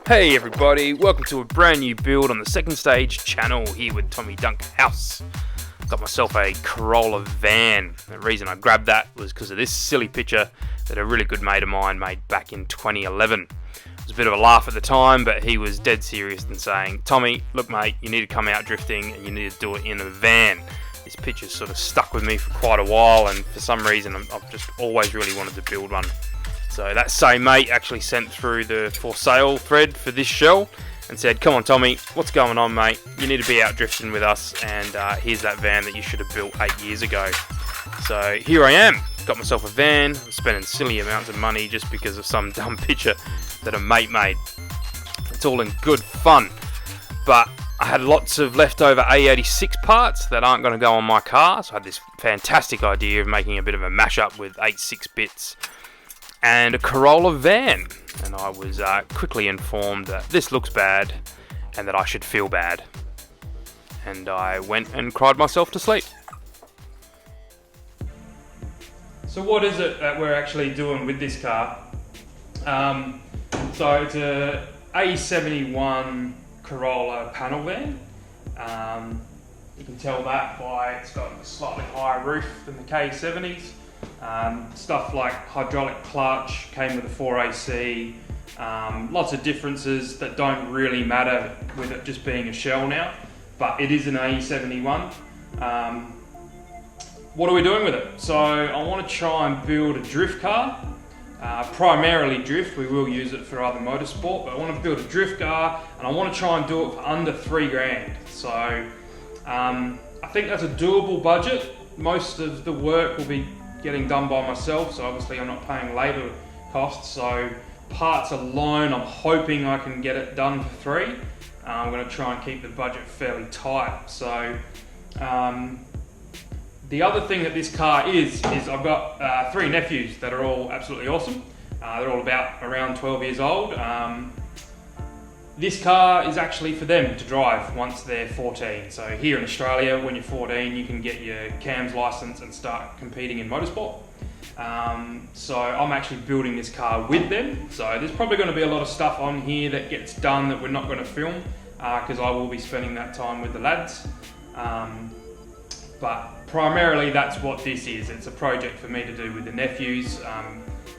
Hey everybody, welcome to a brand new build on the Second Stage channel here with Tommy Dunkhaus. Got myself a Corolla van. The reason I grabbed that was because of this silly picture that a really good mate of mine made back in 2011. It was a bit of a laugh at the time, but he was dead serious in saying, Tommy, look mate, you need to come out drifting and you need to do it in a van. This picture sort of stuck with me for quite a while, and for some reason I've just always really wanted to build one. So that same mate actually sent through the for sale thread for this shell and said, come on Tommy, what's going on mate? You need to be out drifting with us, and here's that van that you should have built 8 years ago. So here I am, got myself a van, I'm spending silly amounts of money just because of some dumb picture that a mate made. It's all in good fun, but I had lots of leftover A86 parts that aren't going to go on my car, so I had this fantastic idea of making a bit of a mashup with 86 bits and a Corolla van, and I was quickly informed that this looks bad and that I should feel bad, and I went and cried myself to sleep. So what is it that we're actually doing with this car? So it's a A71 Corolla panel van. You can tell that by it's got a slightly higher roof than the K70s. Stuff like hydraulic clutch, came with a 4AC, lots of differences that don't really matter with it just being a shell now, but it is an A71. What are we doing with it? So I want to try and build a drift car, primarily drift. We will use it for other motorsport, but I want to build a drift car and I want to try and do it for under $3,000. So I think that's a doable budget. Most of the work will be getting done by myself, so obviously I'm not paying labour costs, so parts alone I'm hoping I can get it done for free. I'm going to try and keep the budget fairly tight. So the other thing that this car is I've got 3 nephews that are all absolutely awesome. They're all around 12 years old. This car is actually for them to drive once they're 14. So here in Australia, when you're 14, you can get your CAMS license and start competing in motorsport. So I'm actually building this car with them. So there's probably going to be a lot of stuff on here that gets done that we're not going to film because I will be spending that time with the lads. But primarily that's what this is. It's a project for me to do with the nephews.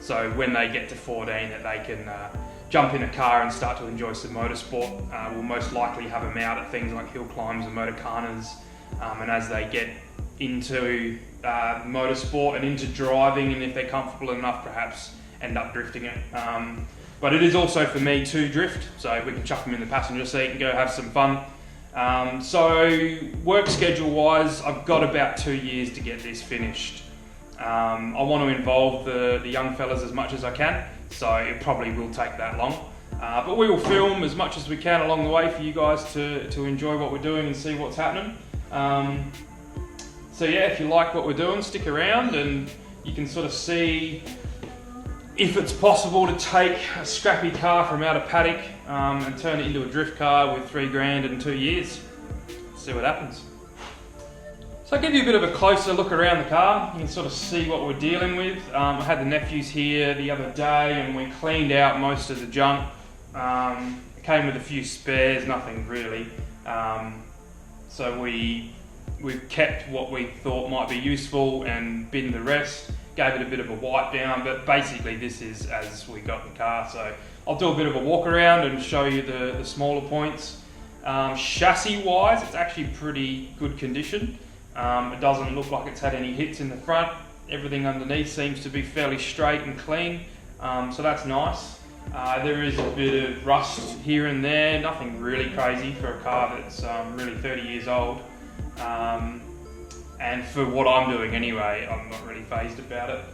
So when they get to 14, that they can jump in a car and start to enjoy some motorsport. We'll most likely have them out at things like hill climbs and motorcanas, and as they get into motorsport and into driving, and if they're comfortable enough, perhaps end up drifting it. But it is also for me to drift, so we can chuck them in the passenger seat and go have some fun. So work schedule wise, I've got about 2 years to get this finished. I want to involve the young fellas as much as I can, so it probably will take that long. But we will film as much as we can along the way for you guys to enjoy what we're doing and see what's happening. So yeah, if you like what we're doing, stick around and you can sort of see if it's possible to take a scrappy car from out of paddock and turn it into a drift car with $3,000 in 2 years. See what happens. So I'll give you a bit of a closer look around the car. You can sort of see what we're dealing with. I had the nephews here the other day and we cleaned out most of the junk. It came with a few spares, nothing really. So we've kept what we thought might be useful and binned the rest. Gave it a bit of a wipe down, but basically this is as we got the car. So I'll do a bit of a walk around and show you the smaller points. Chassis wise, it's actually pretty good condition. It doesn't look like it's had any hits in the front. Everything underneath seems to be fairly straight and clean, so that's nice. There is a bit of rust here and there, nothing really crazy for a car that's really 30 years old. And for what I'm doing anyway, I'm not really fazed about it.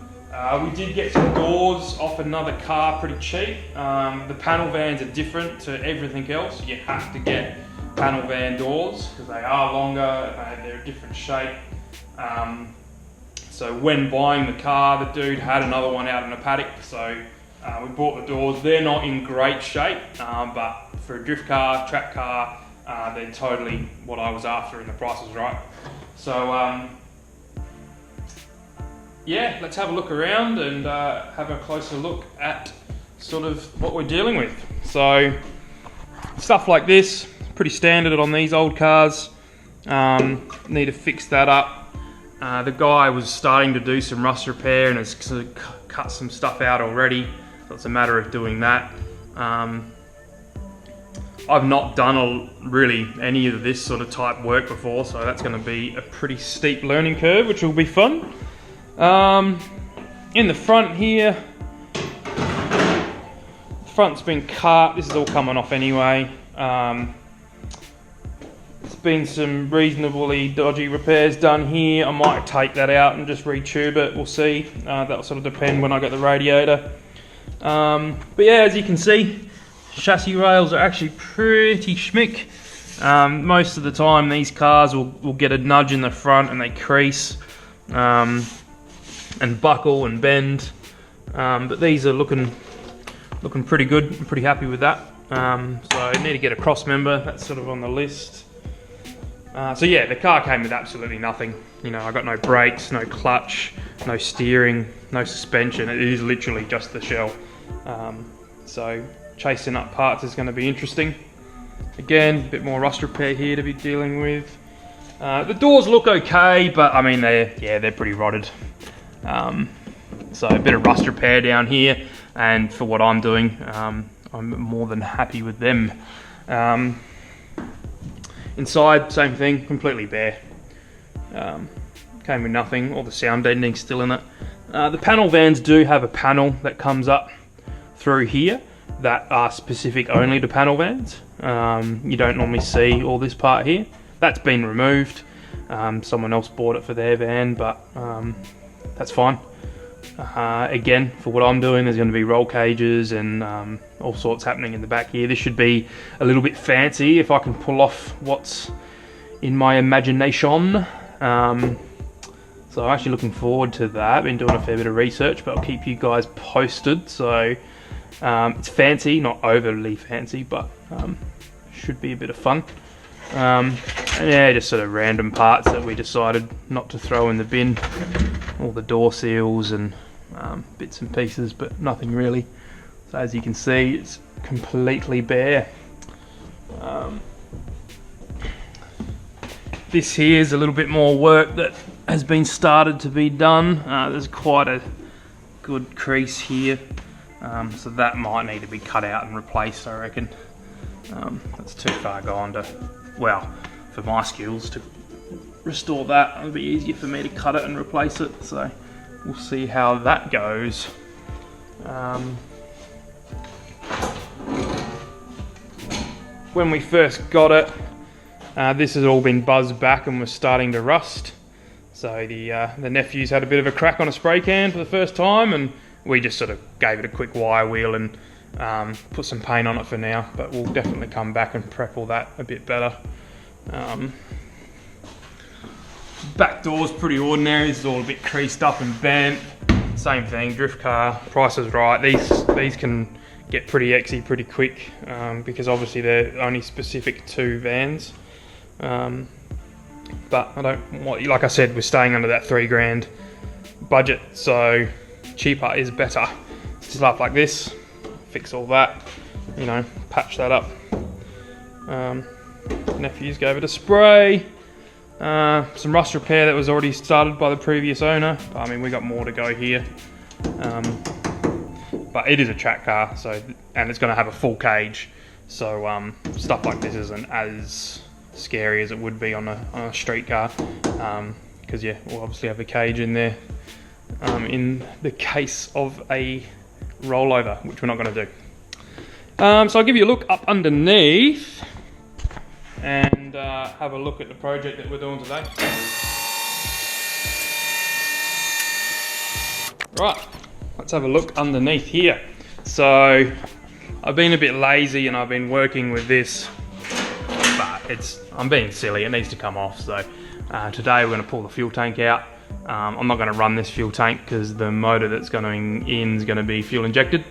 We did get some doors off another car pretty cheap. The panel vans are different to everything else. You have to get panel van doors because they are longer, they're a different shape. So when buying the car, the dude had another one out in a paddock, so we bought the doors. They're not in great shape, but for a drift car, track car, they're totally what I was after and the price was right. So yeah, let's have a look around and have a closer look at sort of what we're dealing with. So stuff like this, pretty standard on these old cars. Need to fix that up. The guy was starting to do some rust repair and has sort of cut some stuff out already, so it's a matter of doing that. I've not done really any of this sort of type work before, so that's going to be a pretty steep learning curve, which will be fun. In the front here, the front's been cut. This is all coming off anyway. There's been some reasonably dodgy repairs done here. I might take that out and just retube it. We'll see. That'll sort of depend when I get the radiator. But yeah, as you can see, chassis rails are actually pretty schmick. Most of the time these cars will get a nudge in the front and they crease and buckle and bend. But these are looking pretty good. I'm pretty happy with that. So I need to get a cross member. That's sort of on the list. So yeah, the car came with absolutely nothing. You know, I got no brakes, no clutch, no steering, no suspension. It is literally just the shell. So chasing up parts is going to be interesting. Again, a bit more rust repair here to be dealing with. The doors look okay, but I mean they're pretty rotted. So a bit of rust repair down here, and for what I'm doing, I'm more than happy with them. Inside, same thing, completely bare. Came with nothing. All the sound deadening's still in it. The panel vans do have a panel that comes up through here that are specific only to panel vans. You don't normally see all this part here. That's been removed. Someone else bought it for their van, but that's fine. Again, for what I'm doing, there's going to be roll cages and all sorts happening in the back here. This should be a little bit fancy if I can pull off what's in my imagination. So I'm actually looking forward to that. Been doing a fair bit of research, but I'll keep you guys posted. So it's fancy, not overly fancy, but should be a bit of fun. And yeah, just sort of random parts that we decided not to throw in the bin. All the door seals and bits and pieces, but nothing really. So as you can see, it's completely bare. This here is a little bit more work that has been started to be done. There's quite a good crease here, so that might need to be cut out and replaced, I reckon. That's too far gone to, well, for my skills to restore that. It'll be easier for me to cut it and replace it, so we'll see how that goes. When we first got it, this has all been buzzed back and was starting to rust. So the nephews had a bit of a crack on a spray can for the first time, and we just sort of gave it a quick wire wheel and put some paint on it for now, but we'll definitely come back and prep all that a bit better. Back door's pretty ordinary. This is all a bit creased up and bent. Same thing, drift car, price is right. These can get pretty exy pretty quick because obviously they're only specific to vans. But I don't want, like I said, we're staying under that $3,000 budget, so cheaper is better. Stuff like this, fix all that, you know, patch that up. Nephews gave it a spray. Some rust repair that was already started by the previous owner. I mean, we got more to go here. But it is a track car, so, and it's going to have a full cage, so stuff like this isn't as scary as it would be on a street car, because yeah, we'll obviously have the cage in there in the case of a rollover, which we're not going to do. So I'll give you a look up underneath and have a look at the project that we're doing today. Right, let's have a look underneath here. So I've been a bit lazy and I've been working with this, but I'm being silly, it needs to come off. So today we're going to pull the fuel tank out. I'm not going to run this fuel tank because the motor that's going in is going to be fuel injected.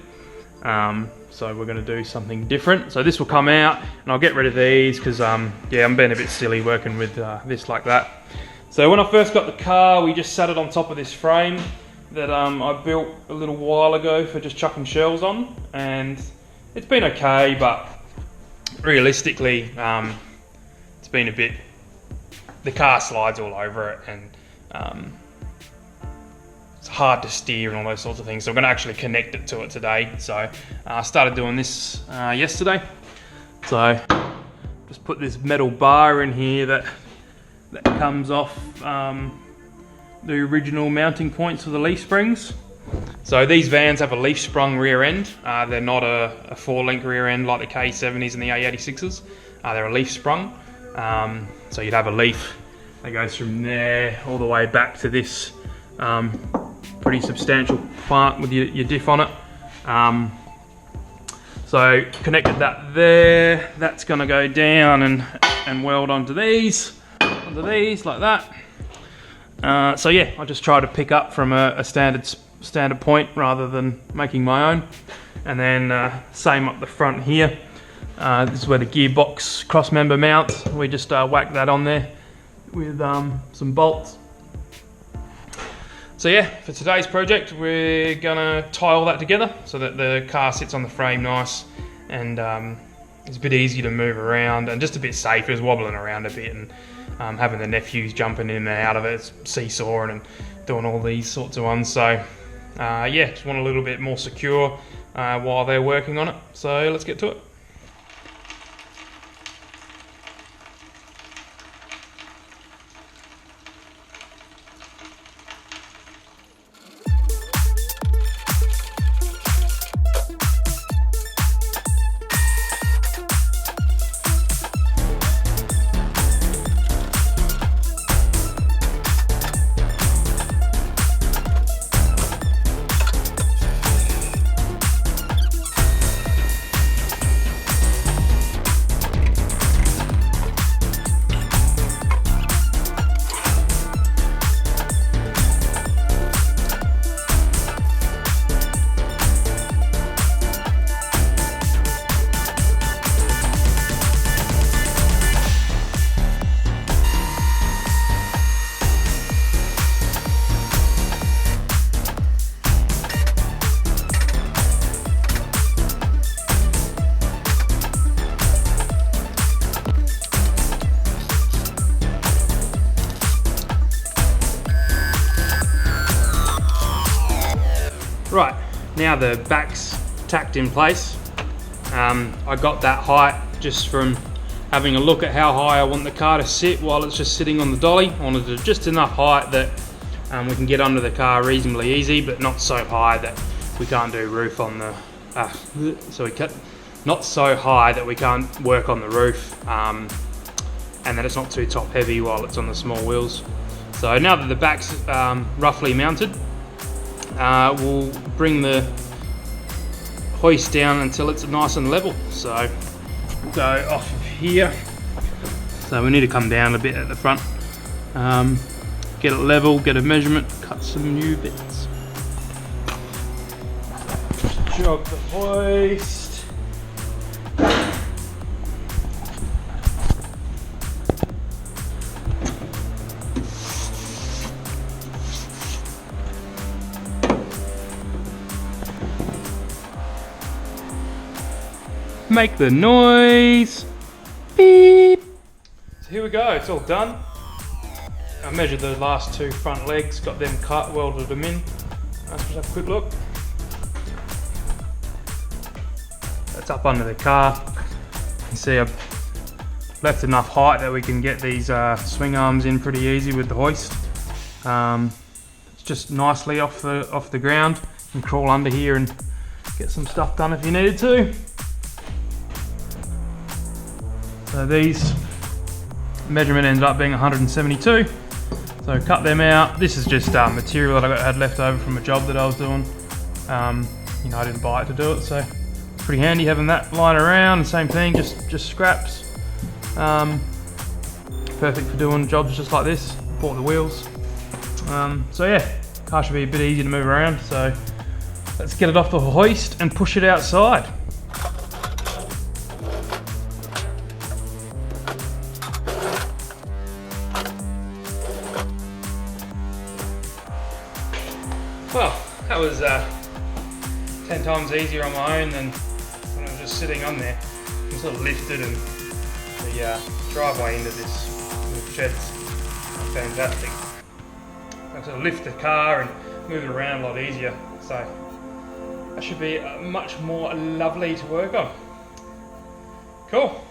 So we're going to do something different. So this will come out and I'll get rid of these because yeah, I'm being a bit silly working with this like that. So when I first got the car, we just sat it on top of this frame that I built a little while ago for just chucking shells on, and it's been okay, but realistically, it's been a bit, the car slides all over it, and it's hard to steer and all those sorts of things. So I'm going to actually connect it to it today. So I started doing this yesterday. So just put this metal bar in here that comes off the original mounting points for the leaf springs. So these vans have a leaf sprung rear end. They're not a 4-link rear end like the K70s and the A86s. They're a leaf sprung. So you'd have a leaf that goes from there all the way back to this pretty substantial plant with your diff on it. So connected that there. That's going to go down and weld onto these like that. So yeah, I just try to pick up from a standard point rather than making my own. And then same up the front here. This is where the gearbox cross member mounts. We just whack that on there with some bolts. So yeah, for today's project, we're gonna tie all that together so that the car sits on the frame nice and it's a bit easier to move around and just a bit safer. It's wobbling around a bit, and having the nephews jumping in and out of it, it's seesawing and doing all these sorts of ones. So yeah, just want a little bit more secure while they're working on it. So let's get to it. Right, now the back's tacked in place. I got that height just from having a look at how high I want the car to sit while it's just sitting on the dolly. I wanted it just enough height that we can get under the car reasonably easy, but not so high that we can't do roof on the, not so high that we can't work on the roof, and that it's not too top heavy while it's on the small wheels. So now that the back's roughly mounted, we'll bring the hoist down until it's nice and level. So we'll go off of here. So we need to come down a bit at the front, get it level, get a measurement, cut some new bits. Jog the hoist. Make the noise. Beep. So here we go, it's all done. I measured the last two front legs, got them cut, welded them in. Let's just have a quick look. That's up under the car. You can see I've left enough height that we can get these swing arms in pretty easy with the hoist. It's just nicely off the ground. You can crawl under here and get some stuff done if you needed to. So these measurement ended up being 172. So cut them out. This is just material that I had left over from a job that I was doing. You know, I didn't buy it to do it, so it's pretty handy having that lying around. Same thing, just scraps. Perfect for doing jobs just like this. Bought the wheels. So yeah, car should be a bit easier to move around. So let's get it off the hoist and push it outside. Well, that was 10 times easier on my own than when I was just sitting on there. sort of lifted, and the driveway into this little shed's fantastic. I sort of lift the car and move it around a lot easier, so that should be much more lovely to work on. Cool.